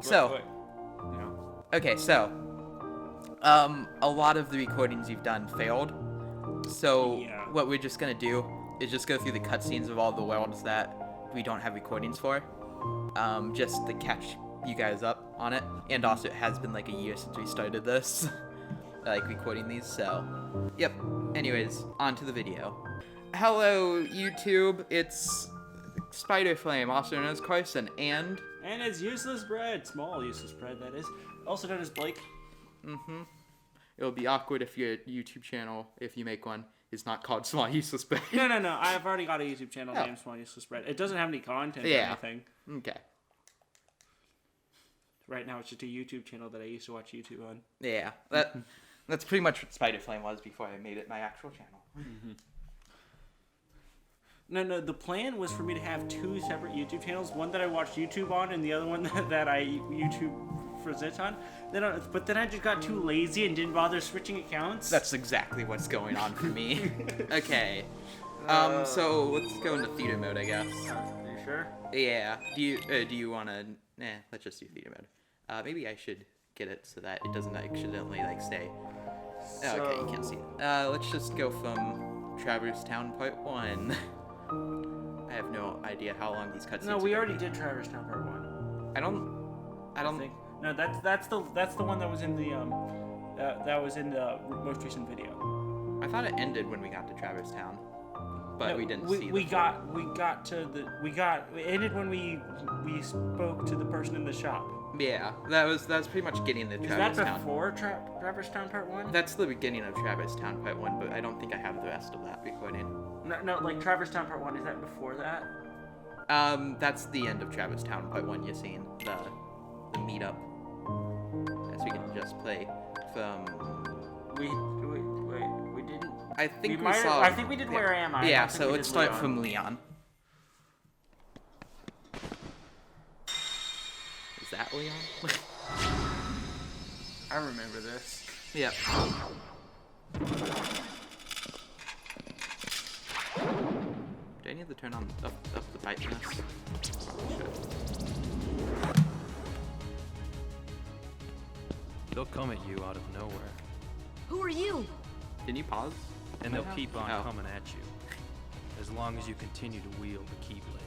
So, you know. okay, so, a lot of the recordings you've done failed. So, Yeah. what we're just gonna do is just go through the cutscenes of all the worlds that we don't have recordings for, just to catch you guys up on it. And also, it has been like a year since we started this, like recording these. So, yep. Anyways, on to the video. Hello, YouTube. It's Spider Flame, also known as Carson, and it's useless bread. Small useless bread, that is. Also known as Blake. it'll be awkward if your YouTube channel, if you make one, is not called Small Useless Bread. No. I've already got a YouTube channel Oh. named Small Useless Bread. It doesn't have any content or Yeah. anything. Okay. Right now, it's just a YouTube channel that I used to watch YouTube on. Yeah, that's pretty much what Spider Flame was before I made it my actual channel. No, the plan was for me to have two separate YouTube channels. One that I watched YouTube on, and the other one that I YouTube for Zit on. But then I just got too lazy and didn't bother switching accounts. That's exactly what's going on for me. Okay. So let's go into theater mode, I guess. Are you sure? Yeah. Do you wanna? Let's just do theater mode. Maybe I should get it so that it doesn't accidentally like stay. Oh, okay, you can't see it. Let's just go from Traverse Town Part 1. I have no idea how long these cutscenes. No, we already did Traverse Town Part 1. I don't think. No, that's the one that was in the most recent video. I thought it ended when we got to Traverse Town, but No, we didn't see. It ended when we spoke to the person in the shop. Yeah, that was pretty much getting to Traverse Is that Town. before Traverse Town Part 1? That's the beginning of Traverse Town Part 1, but I don't think I have the rest of that recording. No, like Traverse Town Part 1, is that before that? That's the end of Traverse Town Part 1. You're seeing the meetup. As we can just play from. We didn't. I think we might have- saw. I think we did Where Am I? I Yeah, don't think so we let's did start Leon. from Leon. Is that Leon? I remember this. Yep. Do I need to turn on up the brightness? They'll come at you out of nowhere, Who are you? Can you pause? and they'll keep on Oh. coming at you, as long as you continue to wield the Keyblade.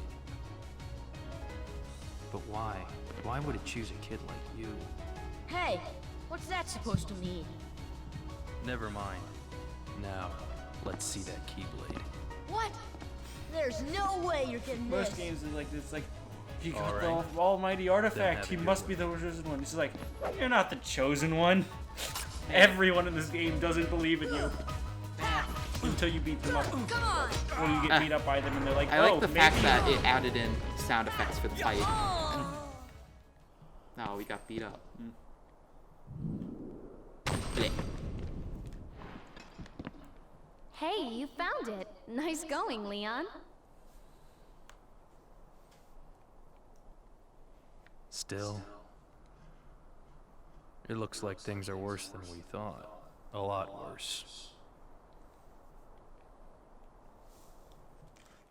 But why? Why would it choose a kid like you? Hey, what's that supposed to mean? Never mind. Now, let's see that Keyblade. What? There's no way you're getting this. Most games is like this, like, you got Alright. the almighty artifact, have he it must your be the chosen one. He's like, you're not the chosen one. Everyone in this game doesn't believe in you. Until you beat them up. Come on! Or you get beat up by them and they're like, I like the maybe fact that it added in sound effects for the fight. Oh. No, we got beat up. Blech. Hey, you found it. Nice going, Leon. Still, it looks like things are worse than we thought. A lot worse.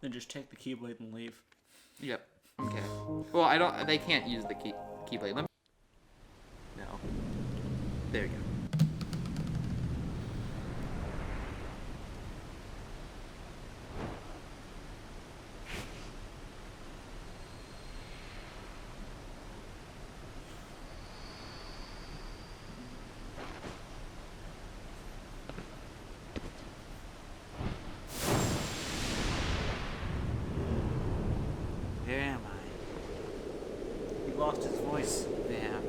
Then just take the Keyblade and leave. Yep. Okay. Well, I don't. They can't use the keyblade. Let me. No. There we go. Where am I? He lost his voice. Yeah.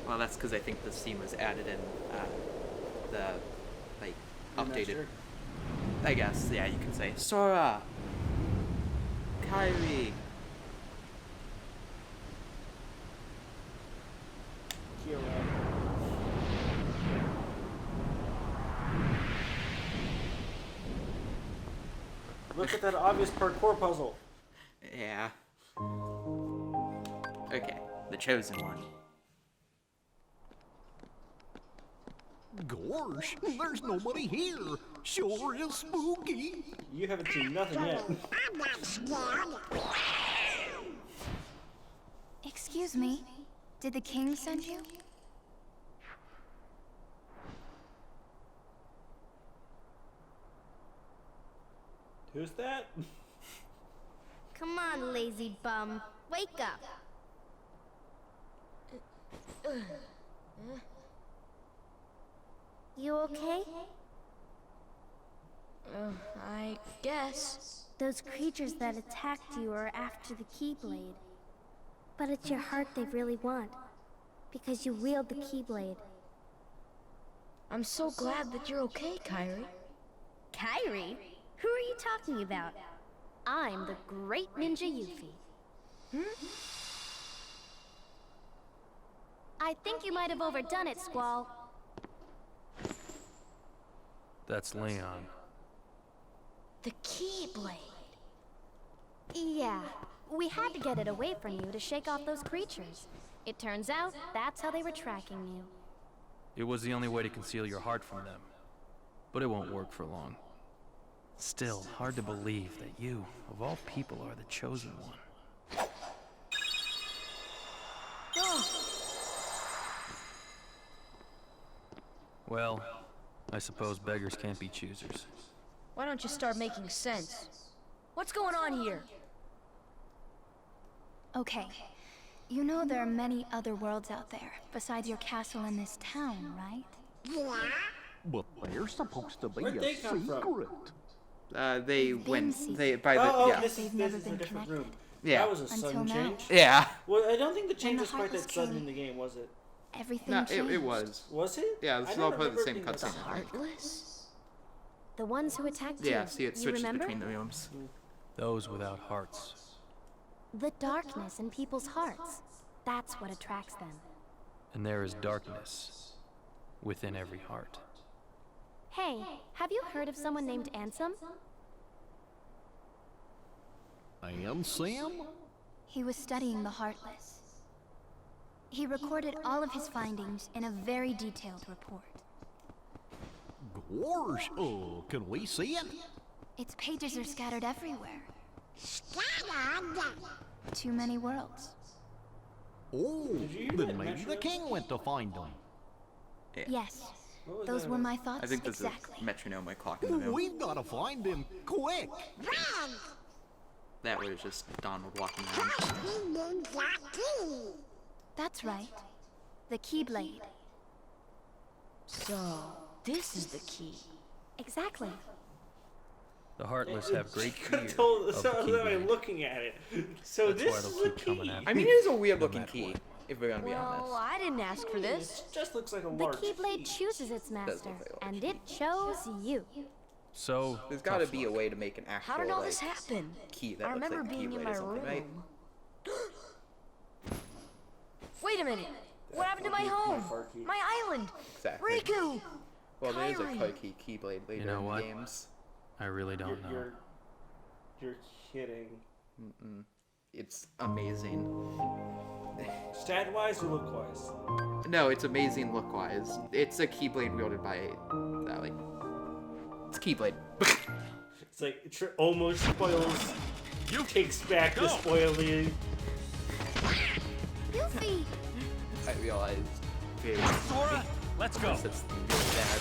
Well, that's because I think the scene was added in the like updated. Remastered. I guess. Yeah, you can say Sora, Kyrie. Look at that obvious parkour puzzle. Yeah. Okay, the chosen one. Gosh, there's nobody here. Sure is spooky. You haven't seen nothing yet. I'm not scared. Excuse me. Did the king send you? Who's that? Come on, lazy bum. Wake up. You okay? I guess. Those creatures that attacked you are after the Keyblade. But it's your heart they really want. Because you wield the Keyblade. I'm so glad that you're okay, Kyrie. Kyrie? Who are you talking about? I'm the great ninja Yuffie. I think you might have overdone it, Squall. That's Leon. The Keyblade. Yeah, we had to get it away from you to shake off those creatures. It turns out that's how they were tracking you. It was the only way to conceal your heart from them. But it won't work for long. Still, hard to believe that you, of all people, are the chosen one. Well, I suppose beggars can't be choosers. Why don't you start making sense? What's going on here? Okay. You know there are many other worlds out there, besides your castle and this town, right? But they're supposed to be Where'd a they come from? secret. They went. secret. They by the Oh, yeah. this is They've never a been different connected. room. Yeah. That was a Until sudden now. change. Yeah. Well, I don't think the change the was quite Heartless that sudden King- in the game, was it? Everything No, changed. it was. Was it? Yeah, this I is all don't part of the remember same it being that cutscene. Heartless? The ones who attacked Yeah. you. See, it you switches remember? between the rooms. Those without hearts. The darkness in people's hearts. That's what attracts them. And there is darkness within every heart. Hey, have you heard of someone named Ansem? And Sam? He was studying the Heartless. He recorded all of his findings in a very detailed report. Gosh, can we see it? Its pages are scattered everywhere. Too many worlds. Oh, Did you hear then that maybe the Metro? king went to find them. Yes, What was those that were about? my thoughts I think there's exactly. a metronome like clock in the room. We've got to find him, quick. That was just Donald walking around. That's right. The Keyblade. So, this is the key. Exactly. The Heartless have great fear Could've told of the so by Keyblade. looking at it. So That's why this they'll is the keep coming key. after I mean, it is a weird looking matter key. what. If we're gonna be Well, honest. I didn't ask for this. It just looks like a The large Keyblade key. chooses its master, look like a and it chose you. So, There's got to tough be a luck. way to make an actual How did all like, this happen? key that I looks remember like a being in keyblade my or something, right? room. Wait a minute. What happened to my My home? fart key. My island? Exactly. Riku! Well, there's a Kyrie. Koki keyblade later You know in what? the games. I really don't know. You're kidding. It's amazing. Stat wise or look wise? No, it's amazing look-wise. It's a keyblade wielded by, like, it's a keyblade. It's like it almost spoils. Takes back the spoiling. Yuffie! I realized. Sora, let's go. That's really bad.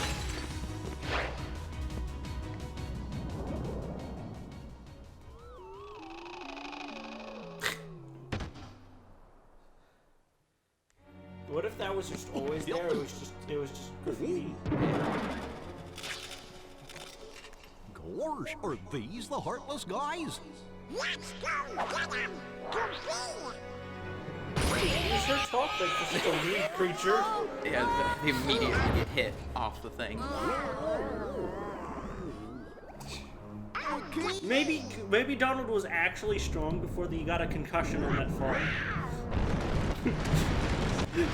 What if that was just always there? It was just graffiti. Gosh, are these the Heartless guys? You sure talk like this is a weird creature. Yeah, they immediately get hit off the thing. Maybe Donald was actually strong before he got a concussion on that fall.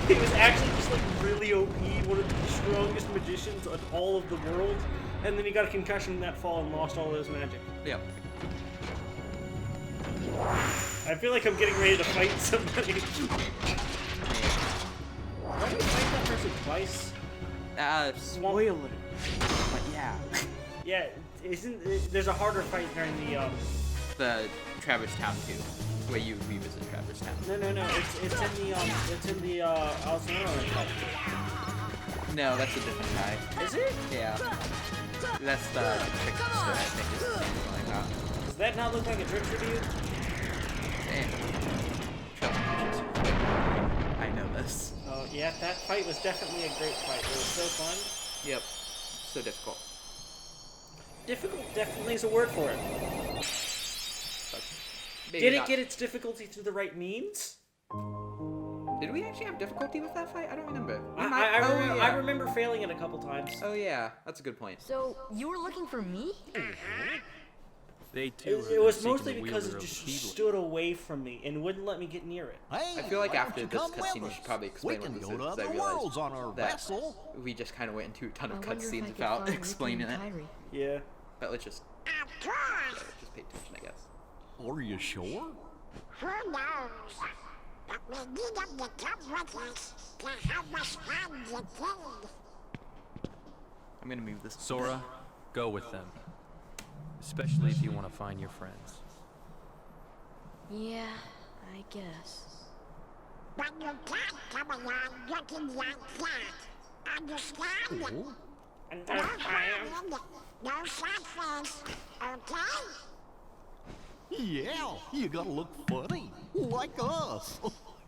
He was actually just like really OP, one of the strongest magicians in all of the world, and then he got a concussion in that fall and lost all his magic. Yep. I feel like I'm getting ready to fight somebody. Why do you fight that person twice? Spoiler. But yeah. Yeah, there's a harder fight during the The Travis Town 2. where you revisit Traverse Town. No. It's in the Alzheimer's fight. No, that's a different guy. Is it? Yeah. That's the trickster, I think, is something like that. Does that not look like a trickster to you? Damn. I know this. Oh yeah, that fight was definitely a great fight. It was so fun. Yep. So difficult. Difficult definitely is a word for it. But maybe Did it not- get its difficulty through the right means? Did we actually have difficulty with that fight? I don't remember. We I, might- I, oh, remember, yeah. I remember failing it a couple times. Oh yeah, that's a good point. So, you were looking for me? They too. It was mostly because it just stood away from me and wouldn't let me get near it. Hey, I feel like why don't after you this come with cutscene, we us? should probably explain We what can this go is, to 'cause I other realized worlds on our that vessel. we just kind of went into a ton of I wonder if I cutscenes could without find Ricky explaining and it. Kyrie. Yeah. But let's just, just pay attention, I guess. Are you sure? Who knows? But we need them to come with us to help us find the kid. I'm gonna move this. Sora, go with them. Especially if you want to find your friends. Yeah, I guess. But you can't come along looking like that. Understand? Oh, And No hiding, no selfies, okay? yeah, you gotta look funny, like us.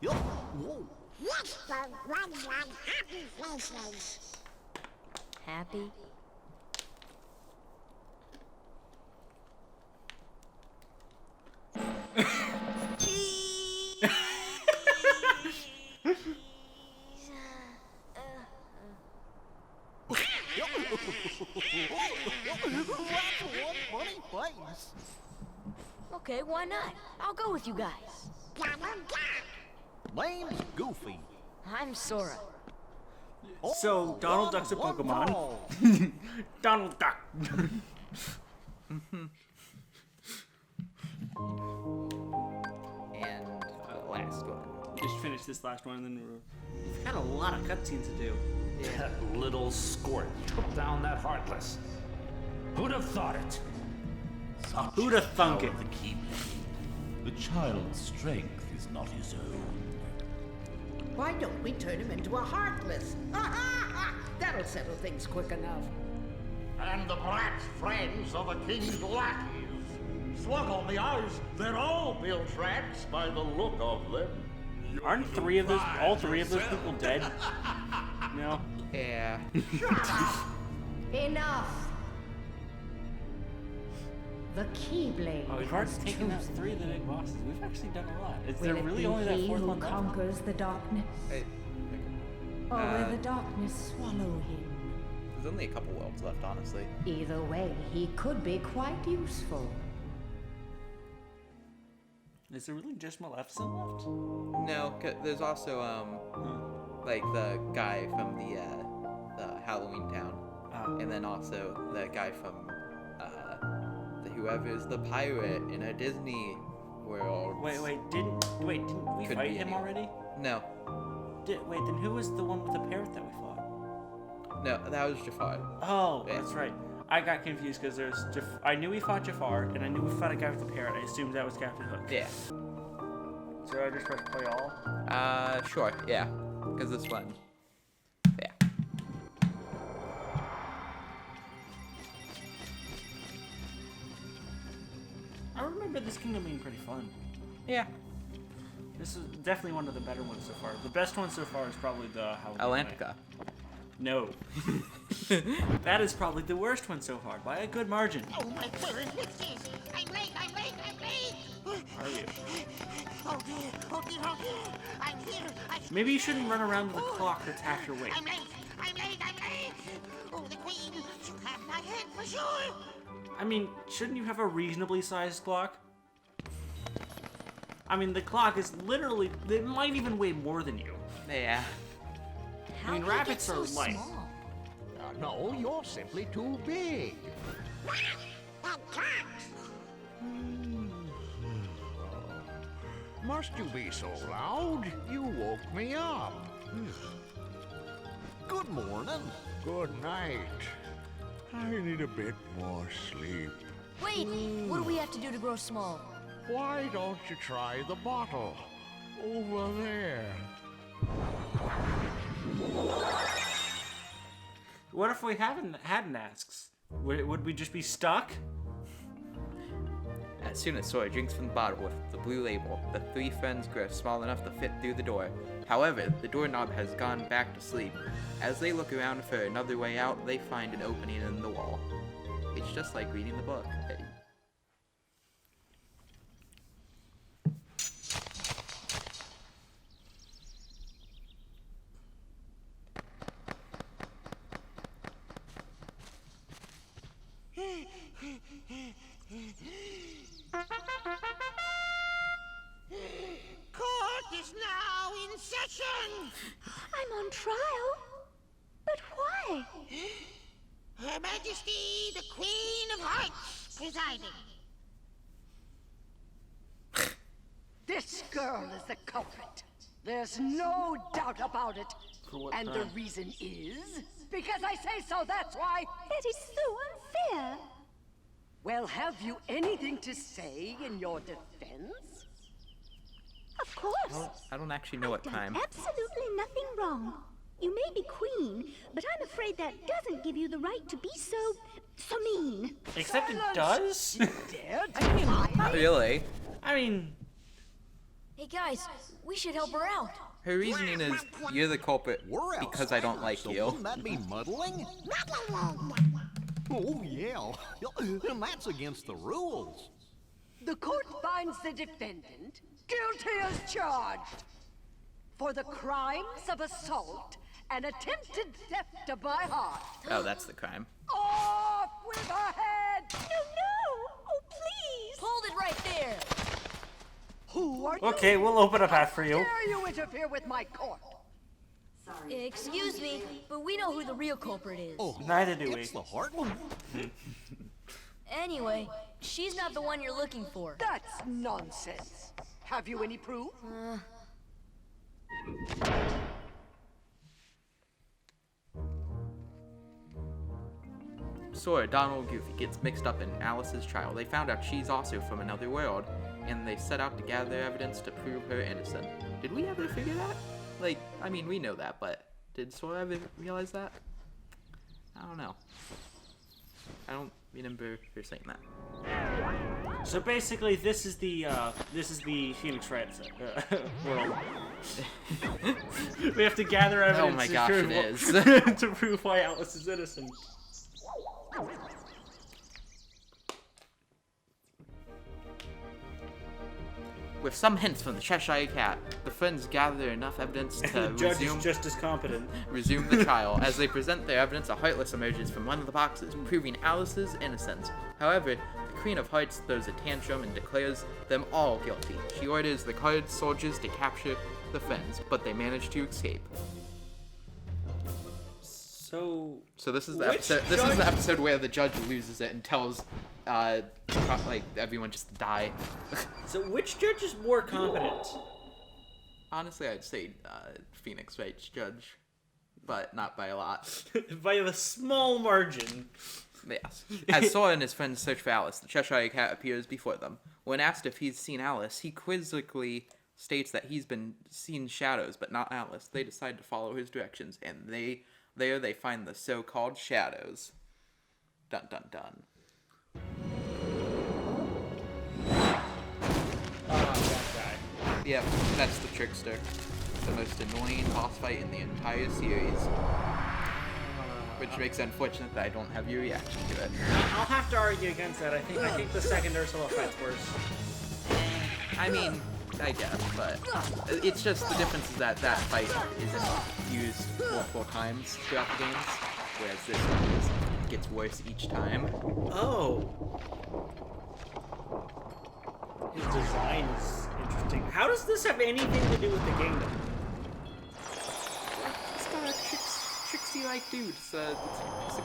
Yup. Whoa. Yes, for ones on happy faces. Happy? That's one funny face. Okay, why not? I'll go with you guys. Donald Duck. Name's Goofy. I'm Sora. So, Donald Duck's a one Pokemon. tall. Donald Duck. And the last one. Just finish this last one and then we've got a lot of cutscenes to do. That little squirt took down that Heartless. Who'd have thought it? Who'd have thunk it? The Keyblade. The child's strength is not his own. Why don't we turn him into a Heartless? That'll settle things quick enough. And the brat's friends are the king's lackeys. Slug on the eyes, they're all built rats by the look of them. Aren't all three of those people dead? No. Yeah. Enough! The Keyblade Oh, we've already has taken out chosen 3 of the him. big bosses. We've actually done a lot. Is Will there it really be only that he 4th who one left? conquers the darkness? Hey, Or Uh, will the darkness swallow him? there's only a couple worlds left, honestly. Either way, he could be quite useful. Is there really just Maleficent left? No, there's also like the guy from the Halloween Town, and then also the guy from whoever's the pirate in a Disney world. Wait, didn't we Could fight be him anyone. already? No, Wait, then who was the one with the parrot that we fought? no, that was Jafar. Oh, Yeah. that's right. I got confused because I knew we fought Jafar, and I knew we fought a guy with the parrot. I assumed that was Captain Hook. Yeah. So I just press play all? Sure, yeah, because this one, yeah. I remember this kingdom being pretty fun. Yeah. This is definitely one of the better ones so far. The best one so far is probably the Halloween Night. Atlantica. No. That is probably the worst one so far, by a good margin. Oh my goodness, I'm late. Are you? Oh dear. I'm here. Maybe you shouldn't run around with a clock that's half your weight. I'm late. Oh, the queen, she'll have my head for sure. I mean, shouldn't you have a reasonably sized clock? I mean, the clock is literally, it might even weigh more than you. Yeah. How mean, did it get rabbits so are light. small? No, you're simply too big. That clock. Must you be so loud? You woke me up. Good morning. Good night. I need a bit more sleep. Wait, what do we have to do to grow small? Why don't you try the bottle? Over there. What if we hadn't had masks? Would we just be stuck? As soon as Sora drinks from the bottle with the blue label, the three friends grow small enough to fit through the door. However, the doorknob has gone back to sleep. As they look around for another way out, they find an opening in the wall. It's just like reading the book. Hey. Court is now in session! I'm on trial? But why? Her Majesty, the Queen of Hearts, presiding. This girl is the culprit. There's no doubt about it. And the reason is because I say so, that's why. That is so unfair. Well, have you anything to say in your defense? Of course. I don't actually know what Done time. absolutely nothing wrong. You may be queen, but I'm afraid that doesn't give you the right to be so mean. Except it does. Not really. I mean, Hey guys, we should help her out. Her reasoning is, you're the culprit because I don't like you. Wouldn't that be muddling? Oh, yeah. And that's against the rules. The court finds the defendant guilty as charged for the crimes of assault and attempted theft of my heart. Oh, that's the crime. Off with her head! No! Oh, please! Hold it right there. Who are you? okay, we'll open up after you. Dare you interfere with my court? Excuse me, but we know who the real culprit is. Oh, Neither do we. it's the Heartland. Anyway, she's not the one you're looking for. That's nonsense. Have you any proof? Sora, Donald, Goofy gets mixed up in Alice's trial. They found out she's also from another world, and they set out to gather evidence to prove her innocent. Did we ever figure that? Like, I mean, we know that, but did Sora ever realize that? I don't know. I don't remember her saying that. So basically, this is the Phoenix Wright world. We have to gather evidence Oh my gosh, to, prove it is. to prove why Alice is innocent. With some hints from the Cheshire Cat, the friends gather enough evidence to The judge is just as competent. resume the trial. As they present their evidence, a Heartless emerges from one of the boxes, proving Alice's innocence. However, the Queen of Hearts throws a tantrum and declares them all guilty. She orders the colored soldiers to capture the friends, but they manage to escape. So this is the which episode. This is judge- the episode where the judge loses it and tells, like everyone just to die. So which judge is more competent? Honestly, I'd say Phoenix Wright's judge, but not by a lot. By a small margin. Yes. As Sora and his friends search for Alice, the Cheshire Cat appears before them. When asked if he's seen Alice, he quizzically states that he's been seeing shadows, but not Alice. They decide to follow his directions, and they find the so-called shadows. Dun dun dun. That guy. Yep, that's the Trickster. The most annoying boss fight in the entire series. Which makes it unfortunate that I don't have your reaction to it. I'll have to argue against that. I think the second Ursula fight's worse. I mean, I guess, but it's just the difference is that fight isn't used multiple times throughout the games, whereas this one gets worse each time. Oh. His design is interesting. How does this have anything to do with the kingdom? It's got a tricksy-like dude. It's a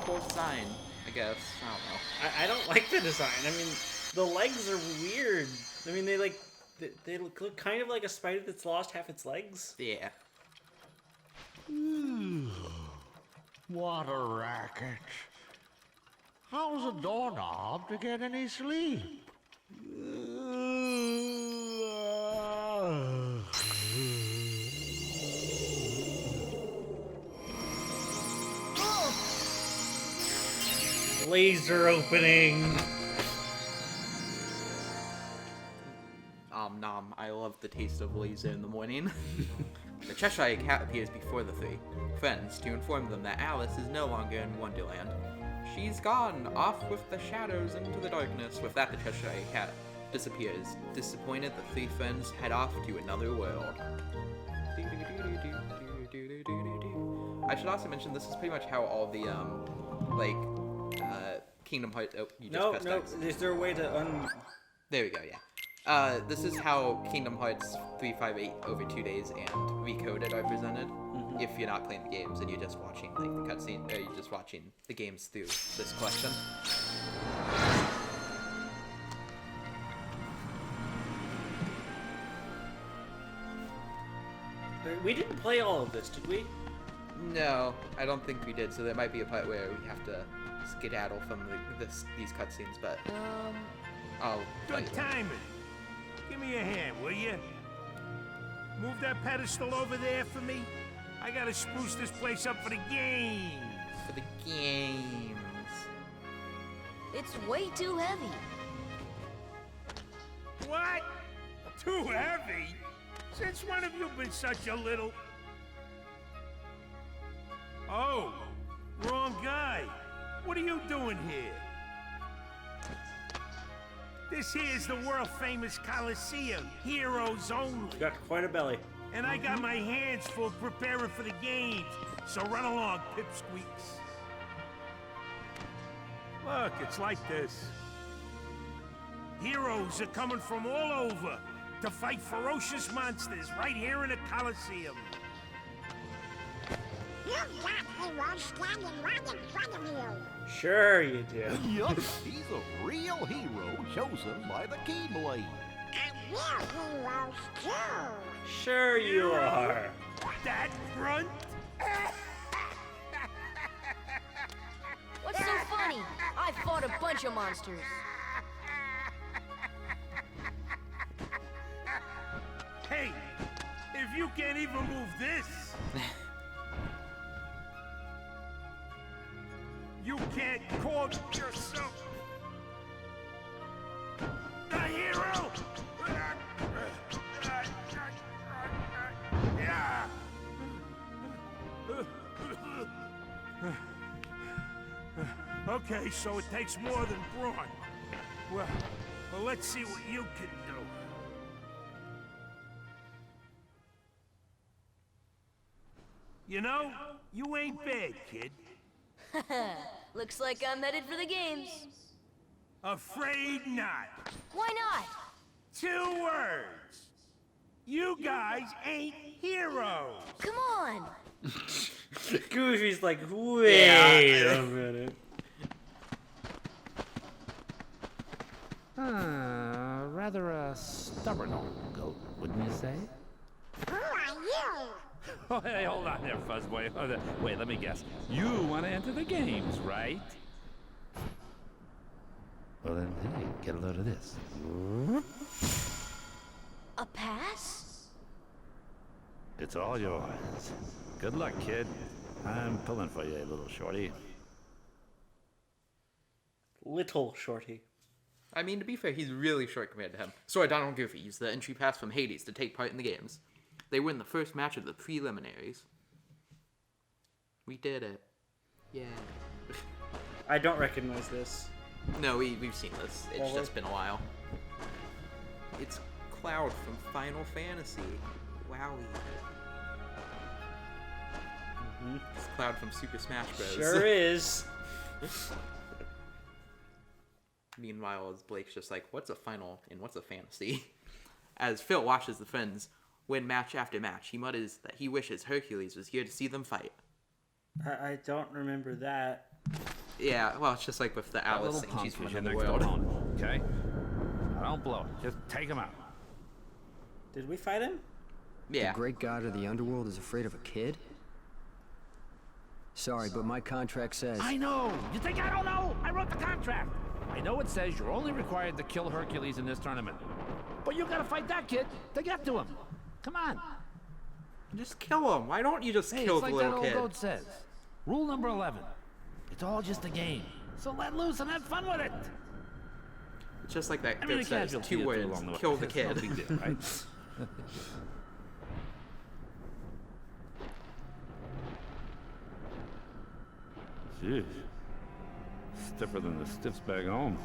cool design, I guess. I don't know. I don't like the design. I mean, the legs are weird. I mean, they look kind of like a spider that's lost half its legs. Yeah. What a racket. How's a doorknob to get any sleep? Laser opening. Nom, I love the taste of laser in the morning. The Cheshire Cat appears before the three friends to inform them that Alice is no longer in Wonderland. She's gone, off with the shadows into the darkness. With that, the Cheshire Cat disappears. Disappointed, the three friends head off to another world. I should also mention this is pretty much how all the Kingdom Hearts. Oh, you just pressed X. Is there a way to There we go. Yeah. This is how Kingdom Hearts 358 over 2 days and Recoded are presented. If you're not playing the games and you're just watching like the cutscene, or you're just watching the games through this collection. We didn't play all of this, did we? No, I don't think we did. So there might be a part where we have to skedaddle from these cutscenes, but I'll. Good timing. Give me a hand, will you? Move that pedestal over there for me. I gotta spruce this place up for the games. For the games. It's way too heavy. What? Too heavy? Since when have you been such a little... Oh, wrong guy. What are you doing here? This here's the world-famous Coliseum, heroes only. You got quite a belly. And I got my hands full preparing for the games, so run along, pipsqueaks. Look, it's like this. Heroes are coming from all over to fight ferocious monsters right here in the Coliseum. You've got heroes standing right in front of you. Sure you do. Yup, he's a real hero chosen by the Keyblade. And we're heroes too. Sure you are. That grunt? What's so funny? I fought a bunch of monsters. Hey, if you can't even move this, you can't call yourself a hero. Okay, so it takes more than brawn. Well, let's see what you can do. You know, you ain't bad, kid. Looks like I'm headed for the games. Afraid not. Why not? 2 words. You guys ain't heroes. Come on. Goofy's like, wait a minute. Rather a stubborn old goat, wouldn't you say? Who are you? Oh, hey, hold on there, Fuzzboy. Wait, let me guess. You want to enter the games, right? Well then, hey, get a load of this. A pass? It's all yours. Good luck, kid. I'm pulling for you, little shorty. Little shorty. I mean, to be fair, he's really short compared to him. Sorry, Donald Goofy used the entry pass from Hades to take part in the games. They win the first match of the preliminaries. We did it. Yeah. I don't recognize this. No, we've seen this. It's just been a while. It's Cloud from Final Fantasy. Wowie. It's Cloud from Super Smash Bros. Sure is. Meanwhile, as Blake's just like, what's a final and what's a fantasy? As Phil watches the friends win match after match, he mutters that he wishes Hercules was here to see them fight. I don't remember that. Yeah, well, it's just like with the Alice thing. She's from another world. Okay? Now don't blow it. Just take him out. Did we fight him? Yeah. The great god of the underworld is afraid of a kid? Sorry, but my contract says... I know! You think I don't know? I wrote the contract! I know it says you're only required to kill Hercules in this tournament. But you gotta fight that kid to get to him. Come on. Just kill him. Why don't you just Hey, kill it's the like that little old kid? goat says. Rule number 11. It's all just a game. So let loose and have fun with it. It's just like that I mean, goat a says. casualty 2 or two words. along the way. Kill the It's no kid. big deal, right? Jeez. Stiffer than the stiffs back home.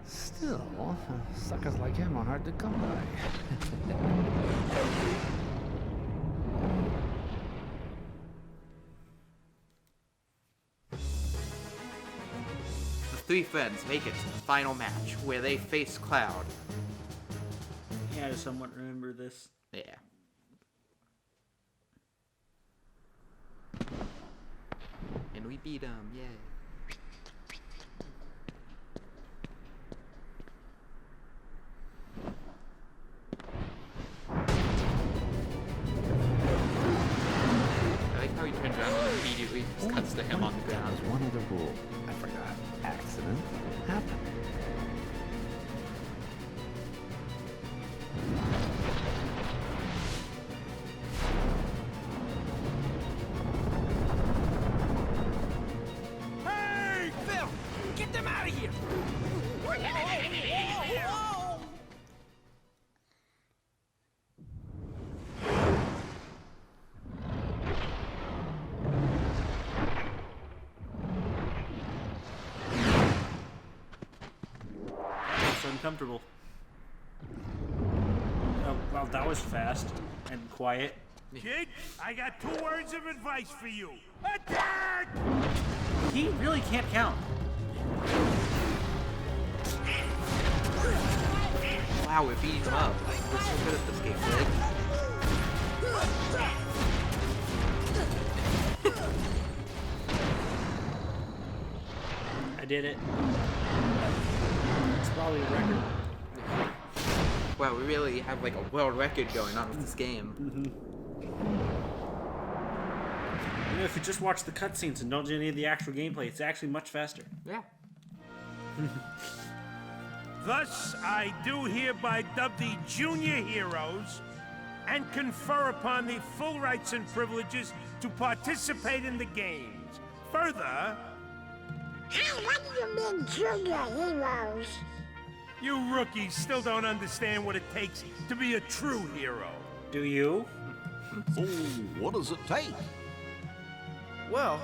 Still, suckers like him are hard to come by. The 3 friends make it to the final match, where they face Cloud. Yeah, I somewhat remember this. Yeah. And we beat him, yay. I like how he turns around and immediately just cuts to him on the ground. There's one other rule. I forgot. Accident happen. Hey, Phil! Get them out of here! It's uncomfortable. Oh, well, that was fast and quiet. Kid, I got 2 words of advice for you. Attack! He really can't count. Wow, we're beating him up. Like, we're so good at this game, right? I did it. It's probably a record. Wow, we really have like a world record going on with this game. You know, if you just watch the cutscenes and don't do any of the actual gameplay, it's actually much faster. Yeah. Thus, I do hereby dub thee junior heroes and confer upon thee full rights and privileges to participate in the games. Further, Hey, what do you mean, junior heroes? you rookies still don't understand what it takes to be a true hero. Do you? Oh, what does it take? Well,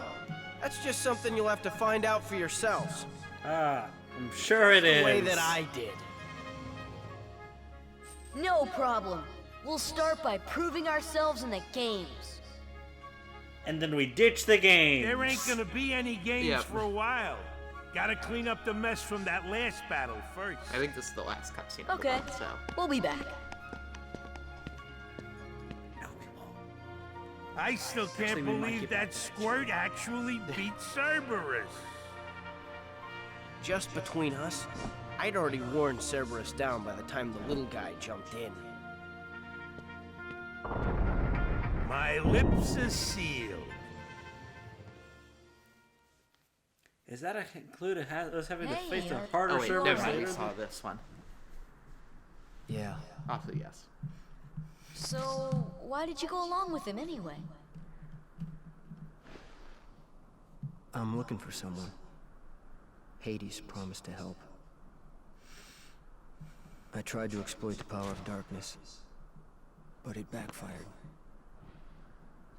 that's just something you'll have to find out for yourselves. Ah, I'm sure it is. The way that I did. No problem. We'll start by proving ourselves in the games. And then we ditch the game. There ain't gonna be any games Yep. for a while. Gotta clean up the mess from that last battle first. I think this is the last cutscene. of the Okay, one, so. we'll be back. I still can't Actually, we might believe get that back Squirt actually beat Cerberus. Just between us, I'd already worn Cerberus down by the time the little guy jumped in. My lips are sealed. Is that include us having to Hey, face a are- harder Oh wait, server? never mind. We saw this one. Yeah. Also, yes. So, why did you go along with him anyway? I'm looking for someone. Hades promised to help. I tried to exploit the power of darkness, but it backfired.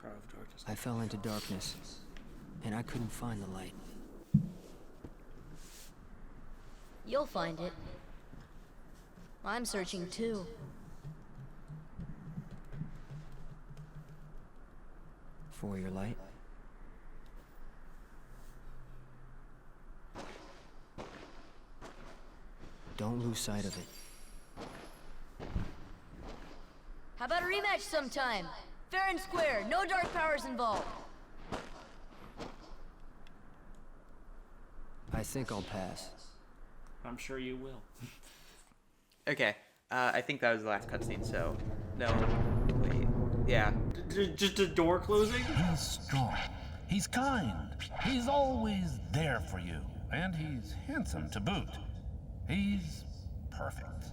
Power of darkness. I fell into darkness, and I couldn't find the light. You'll find it. I'm searching too. For your light? Don't lose sight of it. How about a rematch sometime? Fair and square, no dark powers involved. I think I'll pass. I'm sure you will. Okay. I think that was the last cutscene. So, no. Wait. Yeah. Just a door closing? He's strong. He's kind. He's always there for you. And he's handsome to boot. He's perfect.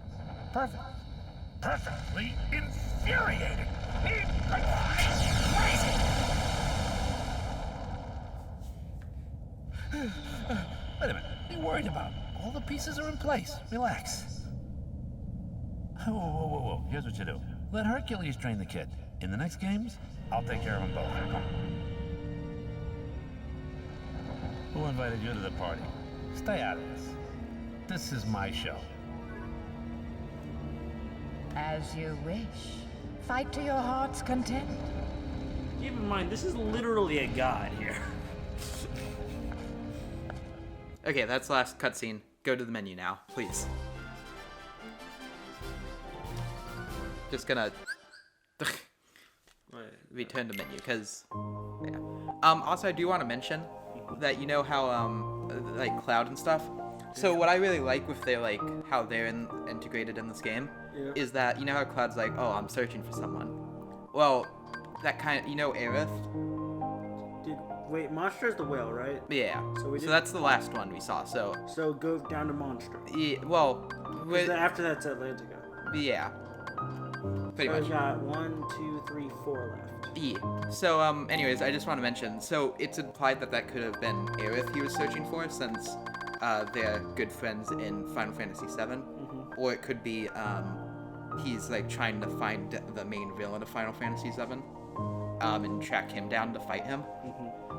Perfect. Perfectly infuriating. He makes me crazy. Wait a minute. What are you worried about? All the pieces are in place. Relax. Whoa, whoa, whoa, whoa. Here's what you do. Let Hercules train the kid. In the next games, I'll take care of them both. Come on. Who invited you to the party? Stay out of this. This is my show. As you wish. Fight to your heart's content. Keep in mind, this is literally a god here. Okay, that's the last cutscene. Go to the menu now, please. Just gonna return to menu, because, yeah. Also, I do want to mention that you know how, like, Cloud and stuff? So what I really like with their, like, how they're integrated in this game is that, you know how Cloud's like, oh, I'm searching for someone. Well, that kind of, you know Aerith? Wait, Monster is the whale, right? Yeah. So that's the last one we saw, so... So go down to Monster. Yeah, well... After that's Atlantica. Yeah. Pretty much. We got 1, 2, 3, 4 left. Yeah. So, anyways, I just want to mention, so it's implied that that could have been Aerith he was searching for, since they're good friends in Final Fantasy VII. Or it could be, he's, like, trying to find the main villain of Final Fantasy VII, and track him down to fight him.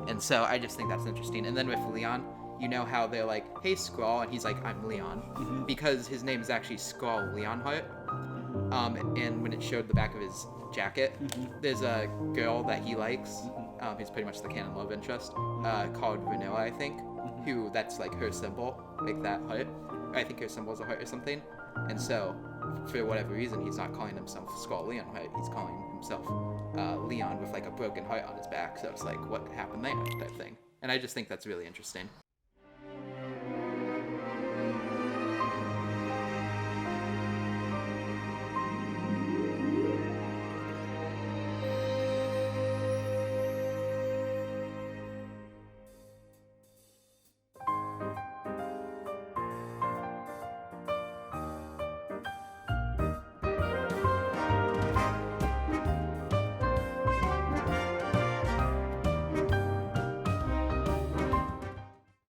And so I just think that's interesting. And then with Leon, you know how they're like, hey, Squall, and he's like, I'm Leon. Because his name is actually Squall Leonhardt. And when it showed the back of his jacket, there's a girl that he likes, who's pretty much the canon love interest, called Renoa, I think, who that's like her symbol, like that heart. I think her symbol is a heart or something. And so, for whatever reason, he's not calling himself Squall Leonhardt, he's calling himself Leon with like a broken heart on his back. So it's like, what happened there, type thing. And I just think that's really interesting.